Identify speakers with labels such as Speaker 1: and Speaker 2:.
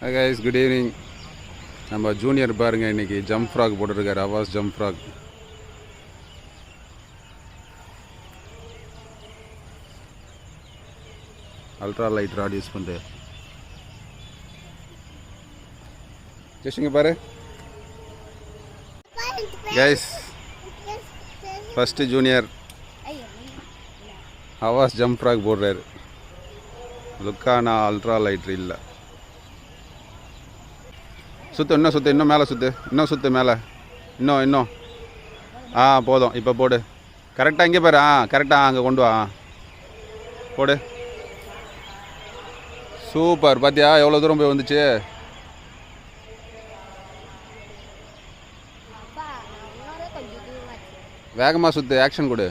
Speaker 1: Hi guys, good evening. நம்ம junior பாருங்க இன்னைக்கு ஜம்ப் ஃப்ராக் போட்டுருக்காரு. அவாஸ் jump frog. Ultra light rod use பண்ணிட்டு ஜஸ்டிங்க பாரு கைஸ். ஃபஸ்ட்டு ஜூனியர் அவாஸ் ஜம்ப் ஃப்ராக் போடுறாரு. லுக்கானா அல்ட்ரா லைட் இல்லை. சுற்று இன்னும் சுற்று, இன்னும் மேலே சுற்று, இன்னும் சுற்று மேலே, இன்னும் போதும். இப்போ போடு கரெக்டாக. இங்கே பாரு. கரெக்டாக அங்கே கொண்டு வா. போடு. சூப்பர். பார்த்தியா எவ்வளோ தூரம் போய் வந்துச்சு. வேகமாக சுற்று, ஆக்ஷன் கொடு.